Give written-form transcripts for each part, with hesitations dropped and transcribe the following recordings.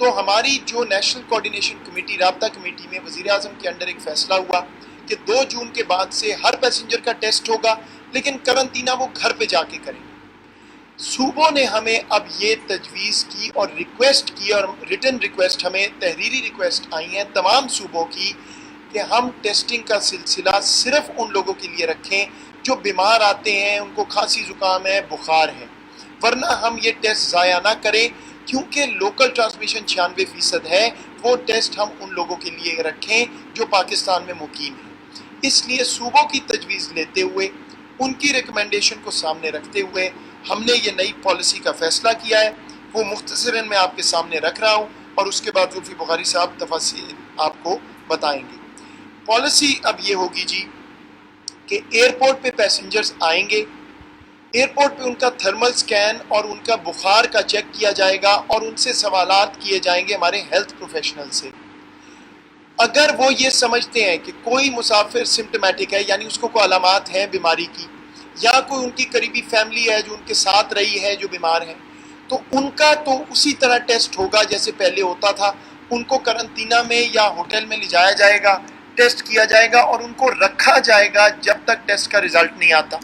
تو ہماری جو نیشنل کوارڈینیشن کمیٹی رابطہ کمیٹی میں وزیر اعظم کے انڈر ایک فیصلہ ہوا کہ 2 جون کے بعد سے ہر پیسنجر کا ٹیسٹ ہوگا، لیکن قرنطینہ وہ گھر پہ جا کے کریں گے۔ صوبوں نے ہمیں اب یہ تجویز کی اور ریکویسٹ کی، اور ریٹن ریکویسٹ ہمیں تحریری ریکویسٹ آئی ہیں تمام صوبوں کی کہ ہم ٹیسٹنگ کا سلسلہ صرف ان لوگوں کے لیے رکھیں جو بیمار آتے ہیں، ان کو کھانسی زکام ہے، بخار ہے، ورنہ ہم یہ ٹیسٹ ضائع نہ کریں، کیونکہ لوکل ٹرانسمیشن 96% ہے۔ وہ ٹیسٹ ہم ان لوگوں کے لیے رکھیں جو پاکستان میں مقیم ہیں۔ اس لیے صوبوں کی تجویز لیتے ہوئے، ان کی ریکمنڈیشن کو سامنے رکھتے ہوئے ہم نے یہ نئی پالیسی کا فیصلہ کیا ہے۔ وہ مختصراً میں آپ کے سامنے رکھ رہا ہوں، اور اس کے بعد زلفی بخاری صاحب تفاصیل آپ کو بتائیں گے۔ پالیسی اب یہ ہوگی جی کہ ایئرپورٹ پہ پیسنجرز آئیں گے، ایئرپورٹ پہ ان کا تھرمل سکین اور ان کا بخار کا چیک کیا جائے گا، اور ان سے سوالات کیے جائیں گے ہمارے ہیلتھ پروفیشنل سے۔ اگر وہ یہ سمجھتے ہیں کہ کوئی مسافر سمپٹمیٹک ہے، یعنی اس کو کوئی علامات ہیں بیماری کی، یا کوئی ان کی قریبی فیملی ہے جو ان کے ساتھ رہی ہے جو بیمار ہے، تو ان کا تو اسی طرح ٹیسٹ ہوگا جیسے پہلے ہوتا تھا۔ ان کو قرنطینہ میں یا ہوٹل میں لے جایا جائے گا، ٹیسٹ کیا جائے گا، اور ان کو رکھا جائے گا جب تک ٹیسٹ کا رزلٹ نہیں آتا۔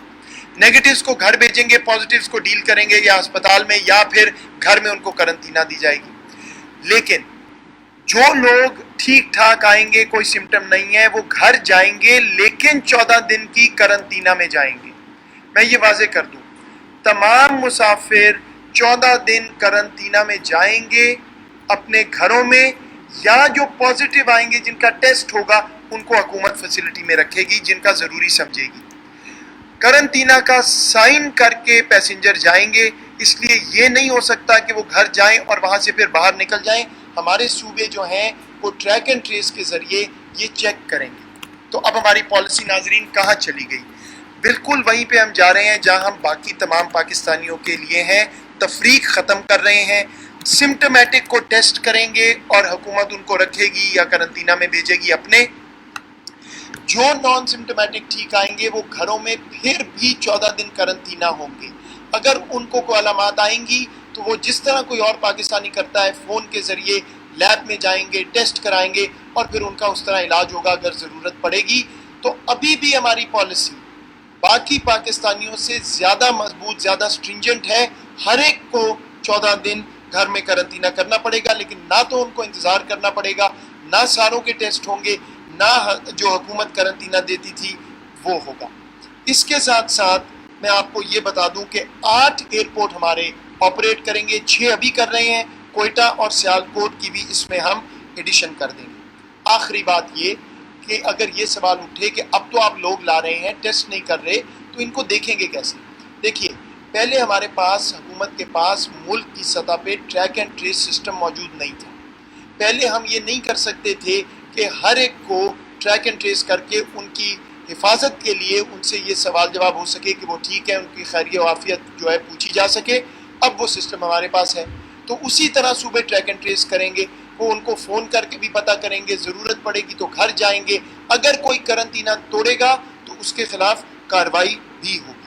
نیگیٹیوز کو گھر بھیجیں گے، پازیٹیوز کو ڈیل کریں گے یا اسپتال میں، یا پھر گھر میں ان کو قرنطینہ دی جائے گی۔ لیکن جو لوگ ٹھیک ٹھاک آئیں گے، کوئی سمٹم نہیں ہے، وہ گھر جائیں گے، لیکن 14 دن کی قرنطینہ میں جائیں گے۔ میں یہ واضح کر دوں، تمام مسافر 14 دن قرنطینہ میں جائیں گے اپنے گھروں میں، یا جو پازیٹیو آئیں گے جن کا ٹیسٹ ہوگا ان کو حکومت فیسلٹی میں رکھے گی جن کا ضروری سمجھے گی۔ قرنطینہ کا سائن کر کے پیسنجر جائیں گے، اس لیے یہ نہیں ہو سکتا کہ وہ گھر جائیں اور وہاں سے پھر باہر نکل جائیں۔ ہمارے صوبے جو ہیں وہ ٹریک اینڈ ٹریس کے ذریعے یہ چیک کریں گے۔ تو اب ہماری پالیسی ناظرین کہاں چلی گئی؟ بالکل وہیں پہ ہم جا رہے ہیں جہاں ہم باقی تمام پاکستانیوں کے لیے ہیں، تفریق ختم کر رہے ہیں۔ سمپٹمیٹک کو ٹیسٹ کریں گے اور حکومت ان کو رکھے گی یا قرنطینہ میں بھیجے گی اپنے۔ جو نان سمپٹمیٹک ٹھیک آئیں گے وہ گھروں میں پھر بھی 14 دن قرنطینہ ہوں گے۔ اگر ان کو کوئی علامات آئیں گی تو وہ جس طرح کوئی اور پاکستانی کرتا ہے، فون کے ذریعے لیب میں جائیں گے، ٹیسٹ کرائیں گے، اور پھر ان کا اس طرح علاج ہوگا اگر ضرورت پڑے گی۔ تو ابھی بھی ہماری پالیسی باقی پاکستانیوں سے زیادہ مضبوط، زیادہ سٹرنجنٹ ہے۔ ہر ایک کو 14 دن گھر میں قرنطینہ کرنا پڑے گا، لیکن نہ تو ان کو انتظار کرنا پڑے گا، نہ ساروں کے ٹیسٹ ہوں گے، نہ جو حکومت قرنطینہ دیتی تھی وہ ہوگا۔ اس کے ساتھ ساتھ میں آپ کو یہ بتا دوں کہ 8 ایئرپورٹ ہمارے آپریٹ کریں گے، 6 ابھی کر رہے ہیں، کوئٹہ اور سیالکوٹ کی بھی اس میں ہم ایڈیشن کر دیں گے۔ آخری بات یہ کہ اگر یہ سوال اٹھے کہ اب تو آپ لوگ لا رہے ہیں، ٹیسٹ نہیں کر رہے، تو ان کو دیکھیں گے کیسے؟ دیکھیے، پہلے ہمارے پاس حکومت کے پاس ملک کی سطح پہ ٹریک اینڈ ٹریس سسٹم موجود نہیں تھا۔ پہلے ہم یہ نہیں کر سکتے تھے کہ ہر ایک کو ٹریک اینڈ ٹریس کر کے ان کی حفاظت کے لیے ان سے یہ سوال جواب ہو سکے کہ وہ ٹھیک ہے، ان کی خیریت و عافیت جو ہے پوچھی جا سکے۔ اب وہ سسٹم ہمارے پاس ہے، تو اسی طرح صوبے ٹریک اینڈ ٹریس کریں گے۔ وہ ان کو فون کر کے بھی پتہ کریں گے، ضرورت پڑے گی تو گھر جائیں گے۔ اگر کوئی قرنطینہ توڑے گا تو اس کے خلاف کارروائی بھی ہوگی۔